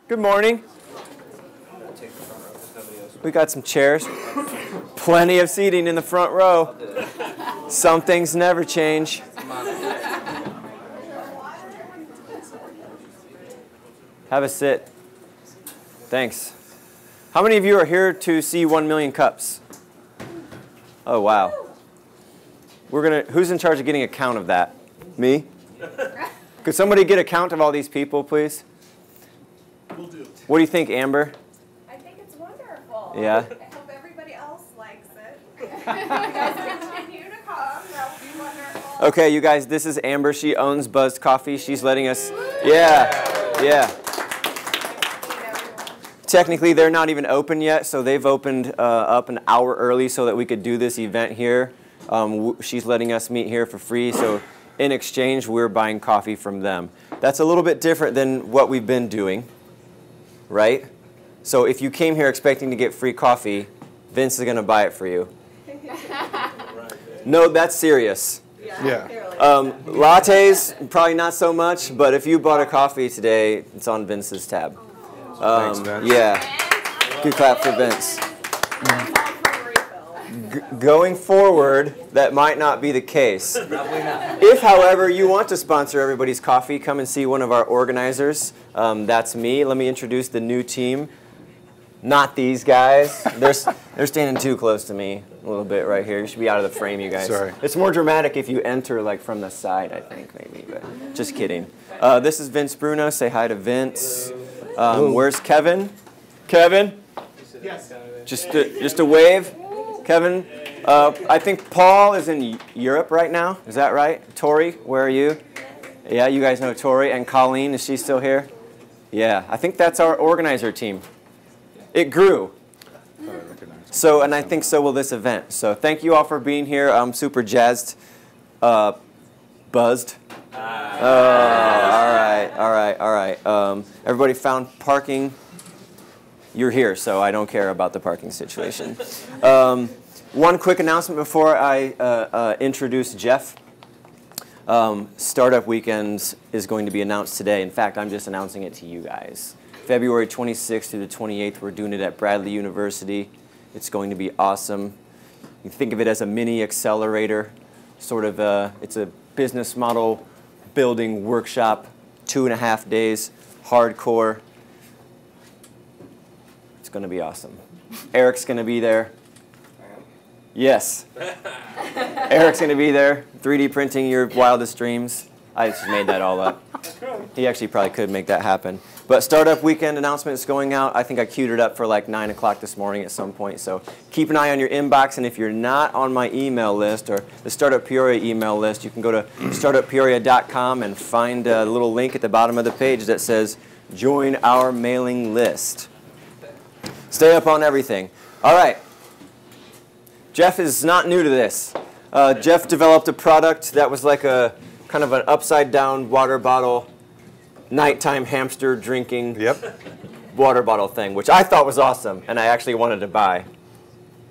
Good morning. We got some chairs. Plenty of seating in the front row. Some things never change. Have a sit. Thanks. How many of you are here to see 1 million cups? Oh, wow. Who's in charge of getting a count of that? Me? Could somebody get a count of all these people, please? Will do. What do you think, Amber? I think it's wonderful. Yeah? I hope everybody else likes it. You guys continue to come. That would be wonderful. Okay, you guys, this is Amber. She owns Buzzed Coffee. She's letting us... Yeah. Technically, they're not even open yet, so they've opened up an hour early so that we could do this event here. She's letting us meet here for free, so in exchange, we're buying coffee from them. That's a little bit different than what we've been doing, right? So if you came here expecting to get free coffee, Vince is going to buy it for you. No, that's serious. Yeah. Lattes, probably not so much, but if you bought a coffee today, it's on Vince's tab. Thanks, Vince. Yeah. Good clap for Vince. Going forward, that might not be the case. If, however, you want to sponsor everybody's coffee, come and see one of our organizers. That's me. Let me introduce the new team. Not these guys. They're standing too close to me a little bit right here. You should be out of the frame, you guys. Sorry. It's more dramatic if you enter like from the side, I think, maybe. But just kidding. This is Vince Bruno. Say hi to Vince. Where's Kevin? Kevin? Yes. Just a wave. Kevin, I think Paul is in Europe right now. Is that right? Tori, where are you? Yeah, you guys know Tori. And Colleen, is she still here? Yeah, I think that's our organizer team. It grew. So, and I think so will this event. So thank you all for being here. I'm super jazzed. Buzzed. All right. Everybody found parking. You're here, so I don't care about the parking situation. One quick announcement before I introduce Jeff. Startup Weekends is going to be announced today. In fact, I'm just announcing it to you guys. February 26th through the 28th, we're doing it at Bradley University. It's going to be awesome. You think of it as a mini accelerator, sort of it's a business model building workshop, 2.5 days, hardcore. It's going to be awesome. Eric's going to be there. Yes. Eric's going to be there, 3D printing your wildest dreams. I just made that all up. He actually probably could make that happen. But Startup Weekend announcement is going out. I think I queued it up for like 9 o'clock this morning at some point. So keep an eye on your inbox. And if you're not on my email list or the Startup Peoria email list, you can go to startuppeoria.com and find a little link at the bottom of the page that says, join our mailing list. Stay up on everything. All right. Jeff is not new to this. Jeff developed a product that was like a kind of an upside-down water bottle, nighttime hamster drinking water bottle thing, which I thought was awesome, and I actually wanted to buy.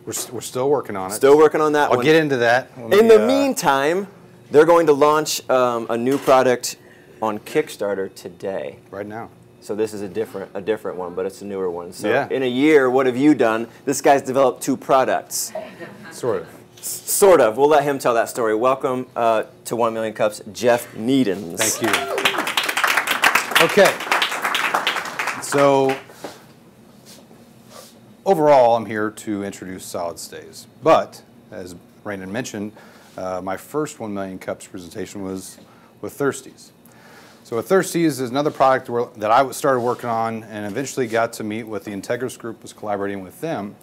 We're still working on it. Still working on that one. I'll get into that. In the meantime, they're going to launch a new product on Kickstarter today. Right now. So this is a different one, but it's a newer one. So yeah. In a year, what have you done? This guy's developed 2 products. Sort of. Sort of. We'll let him tell that story. Welcome to 1 Million Cups, Jeff Niedens. Thank you. Okay. So overall, I'm here to introduce SolidStays. But as Raymond mentioned, my first 1 Million Cups presentation was with Thirsties. So with Thirsties is another product that I started working on and eventually got to meet with the Integris group, was collaborating with them.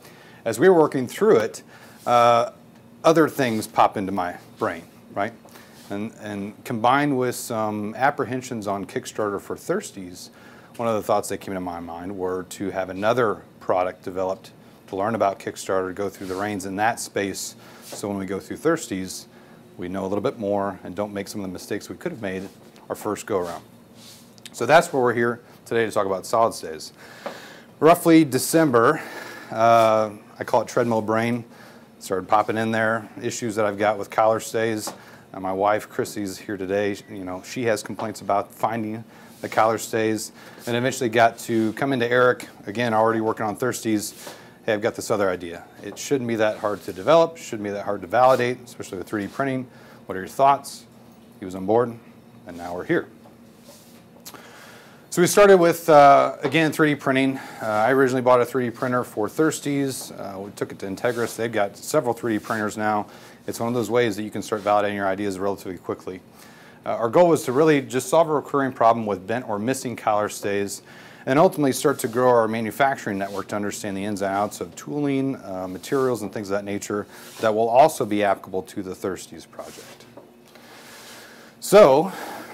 As we were working through it, other things pop into my brain, right? And combined with some apprehensions on Kickstarter for Thirsties, one of the thoughts that came into my mind were to have another product developed to learn about Kickstarter, go through the reins in that space, so when we go through Thirsties, we know a little bit more and don't make some of the mistakes we could have made our first go-around. So that's where we're here today to talk about SolidStays. Roughly December, I call it treadmill brain, started popping in there, issues that I've got with collar stays. My wife, Chrissy's here today. You know, she has complaints about finding the collar stays, and eventually got to come into Eric, again, already working on Thirsties. Hey, I've got this other idea. It shouldn't be that hard to develop, shouldn't be that hard to validate, especially with 3D printing. What are your thoughts? He was on board, and now we're here. So we started with, again, 3D printing. I originally bought a 3D printer for Thirsties. We took it to Integris. They've got several 3D printers now. It's one of those ways that you can start validating your ideas relatively quickly. Our goal was to really just solve a recurring problem with bent or missing collar stays, and ultimately start to grow our manufacturing network to understand the ins and outs of tooling, materials, and things of that nature that will also be applicable to the Thirsties project. So,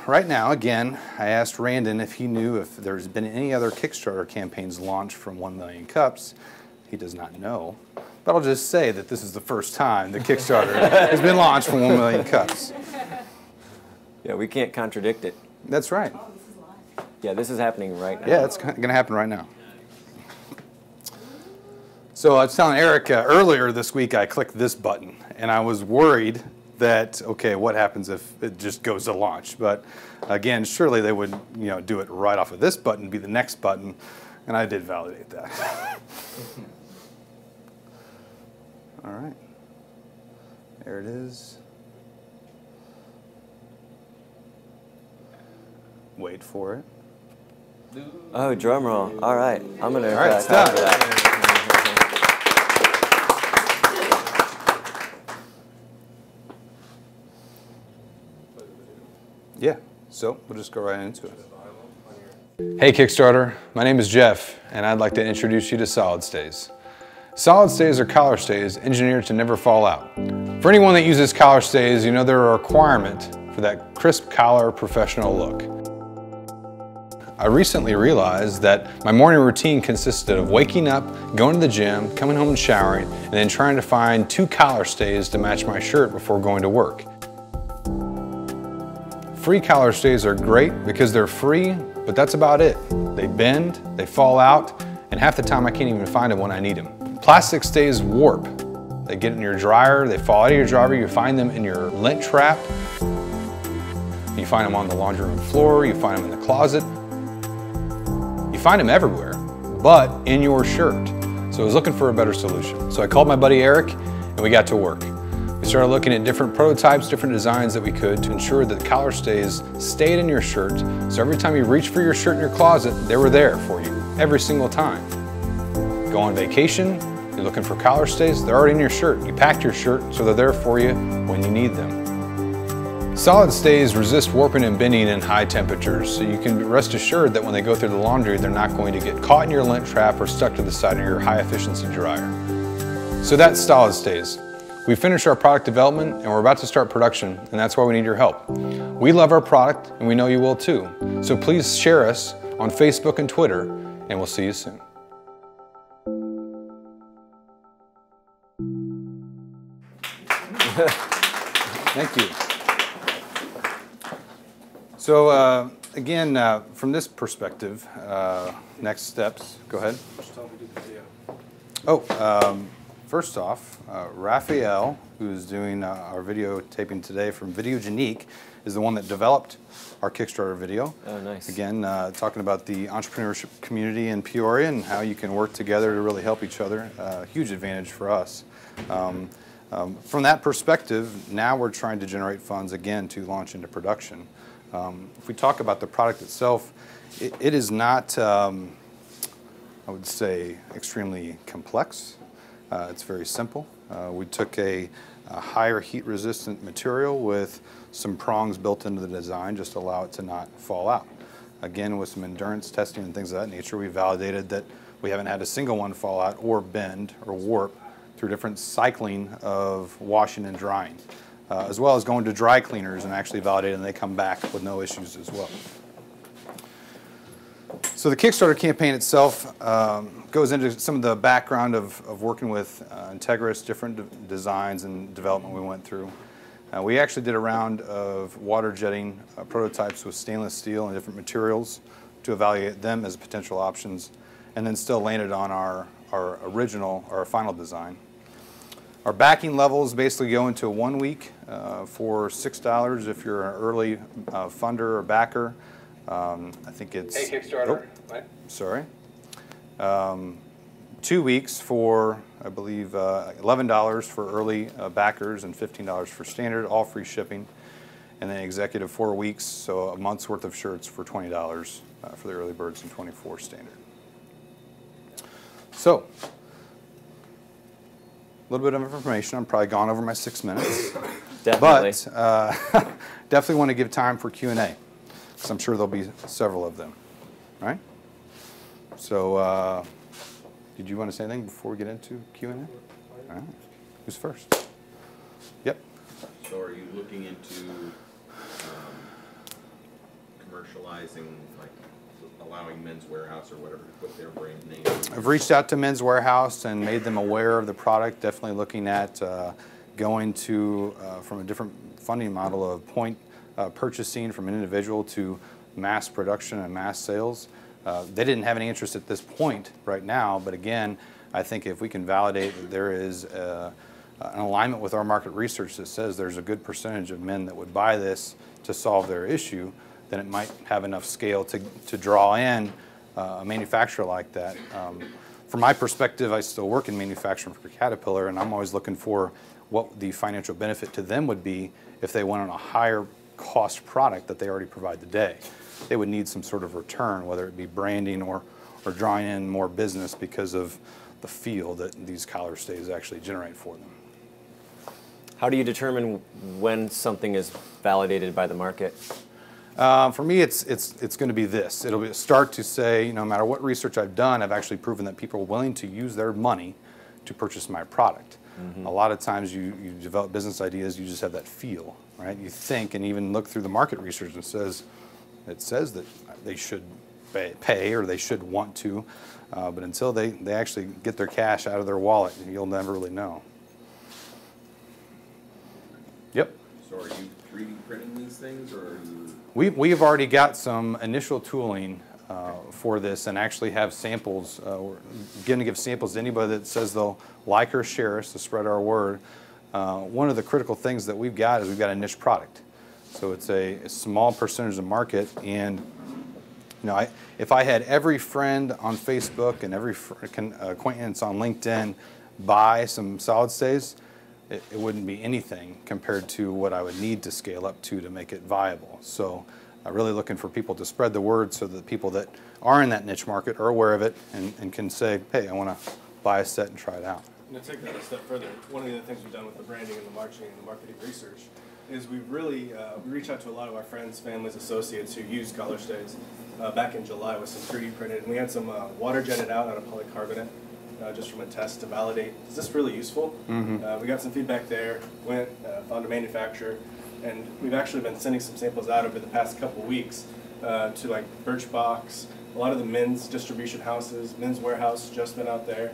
right now, again, I asked Randon if he knew if there's been any other Kickstarter campaigns launched from 1 million cups. He does not know, but I'll just say that this is the first time the Kickstarter has been launched from 1 million cups. Yeah, we can't contradict it. That's right. Yeah, this is happening right now. Yeah, it's going to happen right now. So I was telling Eric earlier this week I clicked this button, and I was worried that, okay, what happens if it just goes to launch? But again, surely they would, do it right off of this button, be the next button, and I did validate that. All right. There it is. Wait for it. Oh, drum roll. All right. I'm going to it's clap done. for that. Yeah, so we'll just go right into it. Hey Kickstarter, my name is Jeff, and I'd like to introduce you to SolidStays. SolidStays are collar stays engineered to never fall out. For anyone that uses collar stays, you know they're a requirement for that crisp collar professional look. I recently realized that my morning routine consisted of waking up, going to the gym, coming home and showering, and then trying to find 2 collar stays to match my shirt before going to work. Free collar stays are great because they're free, but that's about it. They bend, they fall out, and half the time I can't even find them when I need them. Plastic stays warp. They get in your dryer, they fall out of your dryer, you find them in your lint trap, you find them on the laundry room floor, you find them in the closet. You find them everywhere, but in your shirt. So I was looking for a better solution. So I called my buddy Eric, and we got to work. We started looking at different prototypes, different designs that we could to ensure that the collar stays stayed in your shirt. So every time you reach for your shirt in your closet, they were there for you, every single time. Go on vacation, you're looking for collar stays, they're already in your shirt. You packed your shirt, so they're there for you when you need them. Solid stays resist warping and bending in high temperatures, so you can rest assured that when they go through the laundry, they're not going to get caught in your lint trap or stuck to the side of your high efficiency dryer. So that's Solid Stays. We finished our product development and we're about to start production, and that's why we need your help. We love our product and we know you will too. So please share us on Facebook and Twitter, and we'll see you soon. Thank you. So again, from this perspective, next steps, go ahead. Oh, first off, Raphael, who is doing our video taping today from Videogenique, is the one that developed our Kickstarter video. Oh, nice. Again, talking about the entrepreneurship community in Peoria and how you can work together to really help each other. Huge advantage for us. From that perspective, now we're trying to generate funds again to launch into production. If we talk about the product itself, it is not, I would say, extremely complex. It's very simple. We took a higher heat resistant material with some prongs built into the design just to allow it to not fall out. Again, with some endurance testing and things of that nature, we validated that we haven't had a single one fall out or bend or warp through different cycling of washing and drying, as well as going to dry cleaners and actually validating and they come back with no issues as well. So the Kickstarter campaign itself goes into some of the background of working with Integris, different designs and development we went through. We actually did a round of water jetting prototypes with stainless steel and different materials to evaluate them as potential options, and then still landed on our original, or our final design. Our backing levels basically go into 1 week for $6 if you're an early funder or backer. I think it's... Hey, Kickstarter. Oh, sorry. 2 weeks for, I believe, $11 for early backers and $15 for standard, all free shipping. And then executive 4 weeks, so a month's worth of shirts for $20 for the early birds and $24 standard. So, a little bit of information. I'm probably gone over my 6 minutes. Definitely. But definitely want to give time for Q&A, because I'm sure there'll be several of them, right? So, did you want to say anything before we get into Q&A? All right. Who's first? Yep. So are you looking into commercializing, like allowing Men's Warehouse or whatever to put their brand name? I've reached out to Men's Warehouse and made them aware of the product. Definitely looking at going to, from a different funding model of point purchasing from an individual to mass production and mass sales. They didn't have any interest at this point right now, but again, I think if we can validate that there is an alignment with our market research that says there's a good percentage of men that would buy this to solve their issue, then it might have enough scale to draw in a manufacturer like that. From my perspective, I still work in manufacturing for Caterpillar, and I'm always looking for what the financial benefit to them would be if they went on a higher cost product that they already provide today. They would need some sort of return, whether it be branding or drawing in more business because of the feel that these collar stays actually generate for them. How do you determine when something is validated by the market? For me, it's going to be this. It'll be a start to say, no matter what research I've done, I've actually proven that people are willing to use their money to purchase my product. Mm-hmm. A lot of times you develop business ideas, you just have that feel, right? You think and even look through the market research and it says that they should pay or they should want to, but until they actually get their cash out of their wallet, you'll never really know. Yep. So are you 3D printing these things, or are you... We have already got some initial tooling for this and actually have samples. We're going to give samples to anybody that says they'll like or share us to spread our word. One of the critical things that we've got is we've got a niche product. So it's a small percentage of the market, and you know, if I had every friend on Facebook and every acquaintance on LinkedIn buy some SolidStays, it wouldn't be anything compared to what I would need to scale up to make it viable. So I'm really looking for people to spread the word so that people that are in that niche market are aware of it and can say, hey, I want to buy a set and try it out. And to take that a step further, one of the other things we've done with the branding and the marketing and the marketing research is we've really we reached out to a lot of our friends, families, associates who use collar stays back in July with some 3D printed. And we had some water jetted out of polycarbonate just from a test to validate, is this really useful? Mm-hmm. We got some feedback there, went, found a manufacturer, and we've actually been sending some samples out over the past couple weeks to like Birchbox, a lot of the men's distribution houses, Men's Warehouse just been out there,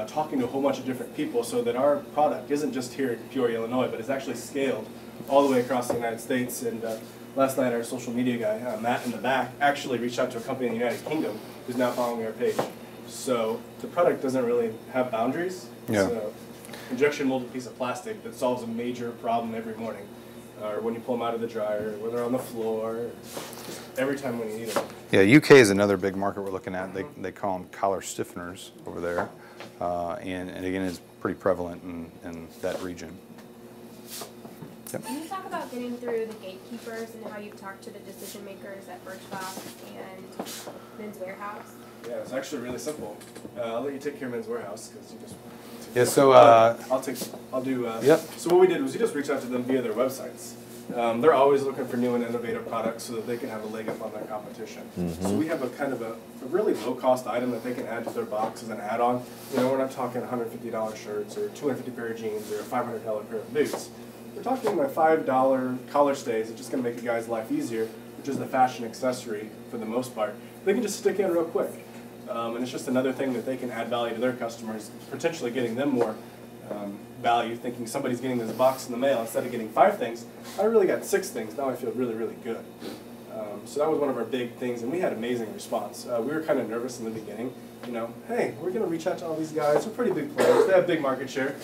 talking to a whole bunch of different people so that our product isn't just here in Peoria, Illinois, but it's actually scaled all the way across the United States. And last night our social media guy, Matt in the back, actually reached out to a company in the United Kingdom who's now following our page. So the product doesn't really have boundaries. Yeah. It's an injection molded piece of plastic that solves a major problem every morning. Or when you pull them out of the dryer, when they're on the floor, just every time when you need them. Yeah, UK is another big market we're looking at. They call them collar stiffeners over there. And again, it's pretty prevalent in that region. Yep. Can you talk about getting through the gatekeepers and how you've talked to the decision makers at Birchbox and Men's Warehouse? Yeah, it's actually really simple. I'll let you take care of Men's Warehouse because you just. Yeah. So. I'll do. Yep. So what we did was we just reached out to them via their websites. They're always looking for new and innovative products so that they can have a leg up on their competition. Mm-hmm. So we have a kind of a really low-cost item that they can add to their box as an add-on. You know, we're not talking $150 shirts or $250 pair of jeans or a $500 pair of boots. We're talking about $5 collar stays. It's just going to make a guy's life easier, which is the fashion accessory for the most part. They can just stick in real quick. And it's just another thing that they can add value to their customers, potentially getting them more value, thinking somebody's getting this box in the mail instead of getting 5 things. I really got 6 things. Now I feel really, really good. So that was one of our big things, and we had amazing response. We were kind of nervous in the beginning. You know, hey, we're going to reach out to all these guys. They're pretty big players. They have big market share.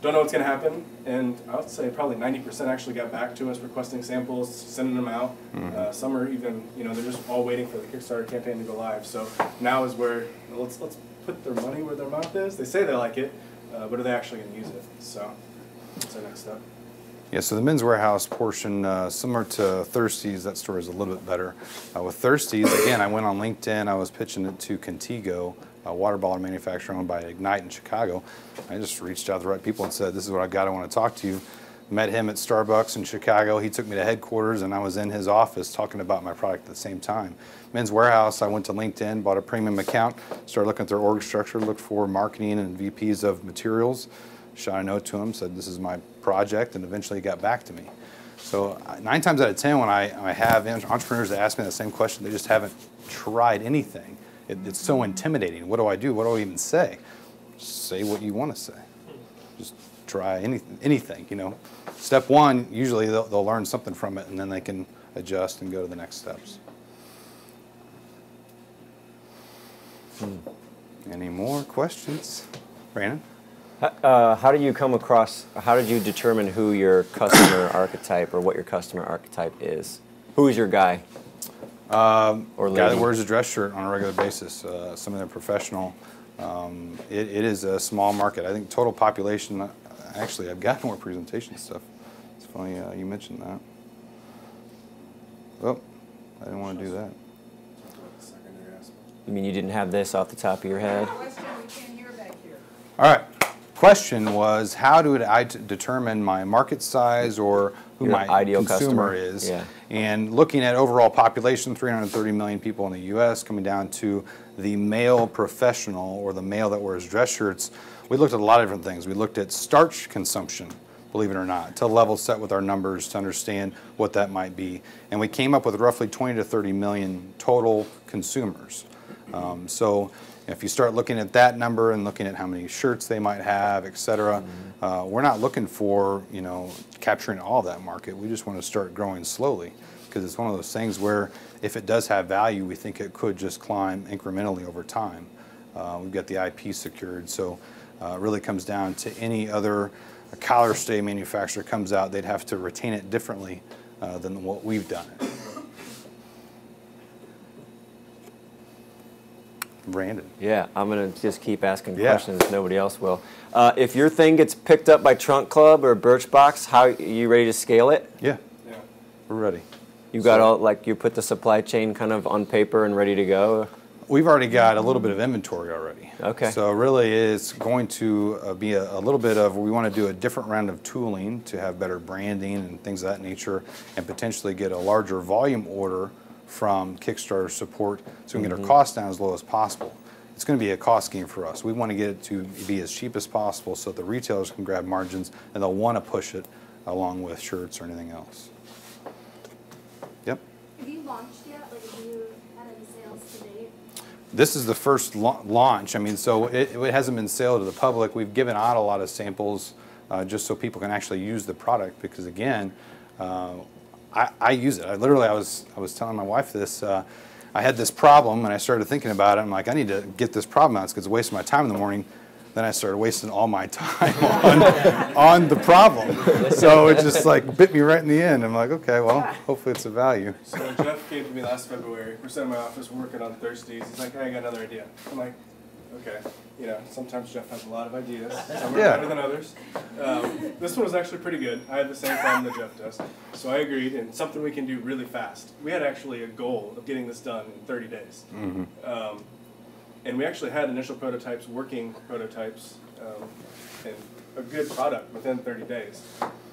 don't know what's going to happen, and I would say probably 90% actually got back to us requesting samples, sending them out. Some are even, they're just all waiting for the Kickstarter campaign to go live. So now is where let's put their money where their mouth is. They say they like it, but are they actually going to use it? So that's our next step. Yeah, so the Men's Warehouse portion, similar to Thirsty's, that story is a little bit better. With Thirsty's, again, I went on LinkedIn, I was pitching it to Contigo, a water bottle manufacturer owned by Ignite in Chicago. I just reached out to the right people and said, this is what I got, I want to talk to you. Met him at Starbucks in Chicago. He took me to headquarters, and I was in his office talking about my product at the same time. Men's Warehouse, I went to LinkedIn, bought a premium account, started looking at their org structure, looked for marketing and VPs of materials, shot a note to him, said this is my project, and eventually he got back to me. So 9 times out of 10 when I have entrepreneurs that ask me that same question, they just haven't tried anything. It's so intimidating. What do I do? What do I even say? Just say what you want to say. Just try anything, Step 1, usually they'll learn something from it, and then they can adjust and go to the next steps. Any more questions? Brandon? How do you how did you determine who your customer archetype or what your customer archetype is? Who is your guy? Or lady? Guy that wears a dress shirt on a regular basis, some of them professional. It is a small market. I think total population, actually I've got more presentation stuff. It's funny you mentioned that. Oh, I didn't want to do that. You mean you didn't have this off the top of your head? All right. Question was, how do I determine my market size or who Your my ideal consumer is? Yeah. And looking at overall population, 330 million people in the U.S., coming down to the male professional or the male that wears dress shirts, we looked at a lot of different things. We looked at starch consumption, believe it or not, to level set with our numbers to understand what that might be. And we came up with roughly 20 to 30 million total consumers. So if you start looking at that number and looking at how many shirts they might have, et cetera, we're not looking for, capturing all that market. We just want to start growing slowly, because it's one of those things where if it does have value, we think it could just climb incrementally over time. We've got the IP secured, so it really comes down to any other collar stay manufacturer comes out, they'd have to retain it differently than what we've done it. Brandon. Yeah, I'm going to just keep asking questions. Nobody else will. If your thing gets picked up by Trunk Club or Birchbox, how are you ready to scale it? Yeah. We're ready. You got you put the supply chain kind of on paper and ready to go? We've already got a little bit of inventory already. Okay. So really it's going to be a little bit of, we want to do a different round of tooling to have better branding and things of that nature, and potentially get a larger volume order from Kickstarter support so we can get our costs down as low as possible. It's going to be a cost game for us. We want to get it to be as cheap as possible so that the retailers can grab margins and they'll want to push it along with shirts or anything else. Yep. Have you launched yet? Have you had any sales to date? This is the first launch. I mean, so it hasn't been sold to the public. We've given out a lot of samples just so people can actually use the product, because again, I use it. I was telling my wife this. I had this problem, and I started thinking about it. I'm like, I need to get this problem out because it's wasting my time in the morning. Then I started wasting all my time on the problem. So it just bit me right in the end. I'm like, okay, well, hopefully it's of value. So Jeff came to me last February. We're sitting in my office, we're working on Thirsty's. He's like, hey, I got another idea. I'm like, okay. Sometimes Jeff has a lot of ideas. Some are better than others. This one was actually pretty good. I had the same problem that Jeff does. So I agreed, and something we can do really fast. We had actually a goal of getting this done in 30 days. And we actually had initial prototypes, working prototypes, and a good product within 30 days.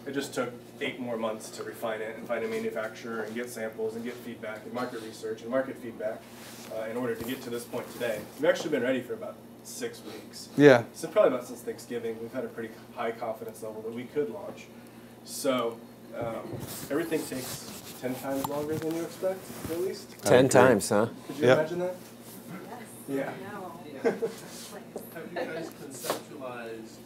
It just took 8 more months to refine it and find a manufacturer and get samples and get feedback and market research and market feedback in order to get to this point today. We've actually been ready for about 6 weeks. Yeah. So probably about since Thanksgiving. We've had a pretty high confidence level that we could launch. So everything takes 10 times longer than you expect, at least. 10 times, huh? Could you imagine that? Yes. Yeah. Have you guys conceptualized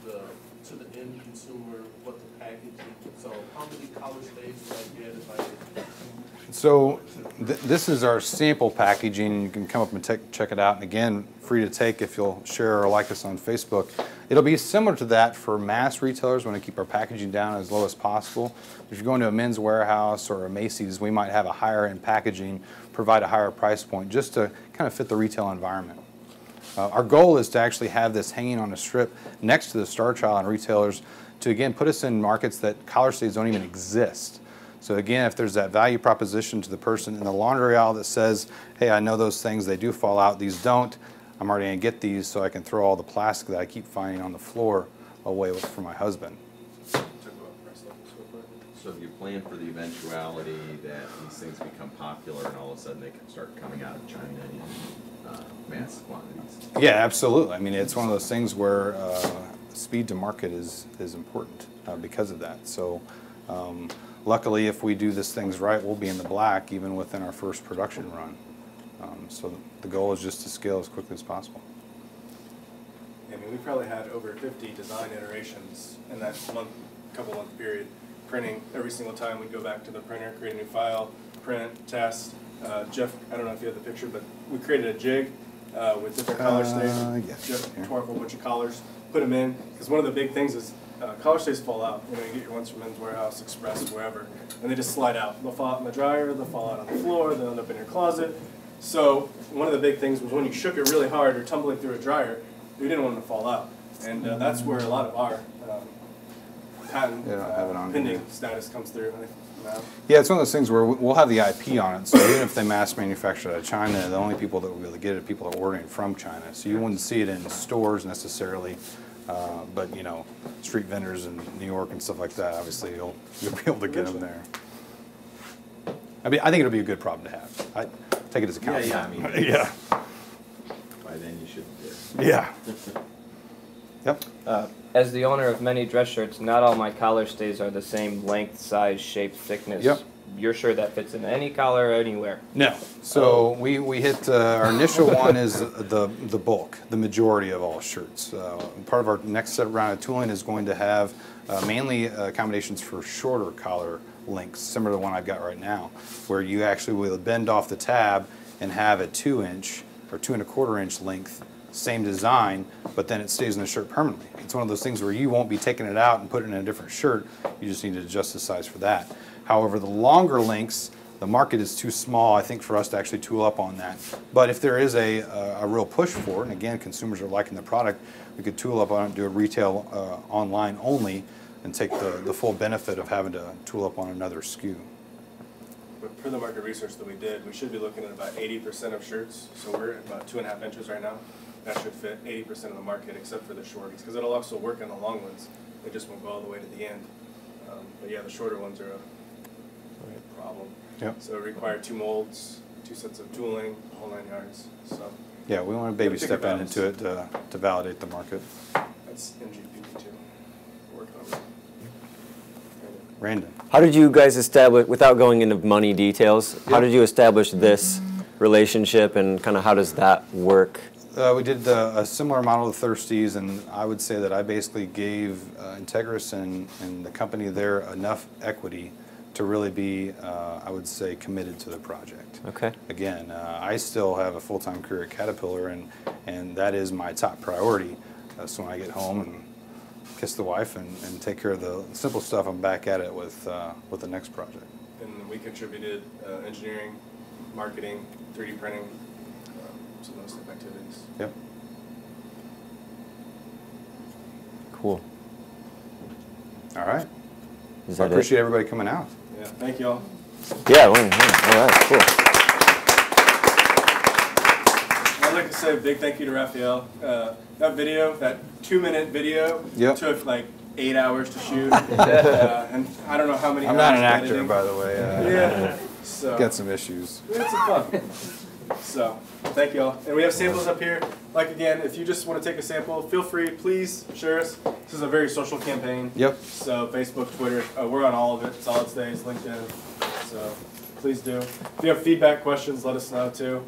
the to the end consumer what the packaging, so how many color stays would I get if I did? So this is our sample packaging. You can come up and check it out. And again, free to take if you'll share or like us on Facebook. It'll be similar to that for mass retailers. We want to keep our packaging down as low as possible. If you're going to a Men's Warehouse or a Macy's, we might have a higher end packaging, provide a higher price point just to kind of fit the retail environment. Our goal is to actually have this hanging on a strip next to the Star Child and retailers to, again, put us in markets that collar stays don't even exist. So again, if there's that value proposition to the person in the laundry aisle that says, hey, I know those things, they do fall out, these don't, I'm already going to get these so I can throw all the plastic that I keep finding on the floor away for my husband. So do you plan for the eventuality that these things become popular and all of a sudden they can start coming out of China in mass quantities? Yeah, absolutely. I mean, it's one of those things where speed to market is important because of that. So luckily, if we do these things right, we'll be in the black even within our first production run. So the goal is just to scale as quickly as possible. I mean, we probably had over 50 design iterations in that couple month period, printing every single time we'd go back to the printer, create a new file, print, test. Jeff, I don't know if you have the picture, but we created a jig with different collar stays. Yes. Jeff tore up a bunch of collars, put them in, because one of the big things is collar stays fall out. You know, you get your ones from Men's Warehouse, Express, wherever, and they just slide out. They'll fall out in the dryer, they'll fall out on the floor, they'll end up in your closet. So one of the big things was when you shook it really hard or tumbling through a dryer, we didn't want them to fall out. And that's where a lot of our patent pending status comes through. Yeah, it's one of those things where we'll have the IP on it, so even if they mass manufacture out of China, the only people that will be able to get it are people that are ordering from China. So you wouldn't see it in stores necessarily, but you know, street vendors in New York and stuff like that, obviously you'll be able to get them there. I mean, I think it'll be a good problem to have. I take it as a compliment. Yeah, I mean, yeah. By then you should be. Yeah. Yep. As the owner of many dress shirts, not all my collar stays are the same length, size, shape, thickness. Yep. You're sure that fits in any collar anywhere? No. So we hit our initial one is the bulk, the majority of all shirts. Part of our next set round of tooling is going to have mainly accommodations for shorter collar lengths, similar to the one I've got right now, where you actually will bend off the tab and have a 2-inch or 2 1/4 inch length, same design, but then it stays in the shirt permanently. It's one of those things where you won't be taking it out and putting it in a different shirt. You just need to adjust the size for that. However, the longer lengths, the market is too small, I think, for us to actually tool up on that. But if there is a real push for it, and again, consumers are liking the product, we could tool up on it, do a retail online only, and take the full benefit of having to tool up on another SKU. But per the market research that we did, we should be looking at about 80% of shirts. So we're at about 2.5 inches right now. That should fit 80% of the market, except for the shorties, because it'll also work on the long ones. They just won't go all the way to the end. But yeah, the shorter ones are a problem. Yep. So it required 2 molds, 2 sets of tooling, the whole 9 yards. So Yeah, we want to baby step into it to validate the market. that's NGP too. We're working on it. Random. How did you guys establish, without going into money details, how did you establish this relationship and kind of how does that work? We did a similar model to Thirsties, and I would say that I basically gave Integris and the company there enough equity to really be, I would say, committed to the project. Okay. Again, I still have a full-time career at Caterpillar, and that is my top priority. So when I get home and kiss the wife and take care of the simple stuff, I'm back at it with the next project. And we contributed engineering, marketing, 3D printing, some of those type activities. Yep. Cool. All right. Is I that appreciate everybody coming out. Yeah, thank you all. Yeah, all right, cool. I'd like to say a big thank you to Raphael. That video, that 2-minute video, Yep. took like 8 hours to shoot. And I don't know how many I'm hours not an of actor, editing. by the way. Yeah. So Got some issues. we had some fun. So thank you all. And we have samples up here. Like again, if you just want to take a sample, feel free, please share us. This is a very social campaign. Yep. So Facebook, Twitter, we're on all of it. SolidStays, LinkedIn. So please do. If you have feedback, questions, let us know too.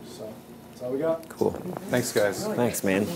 So that's all we got. Cool. Thanks, guys. Thanks, man.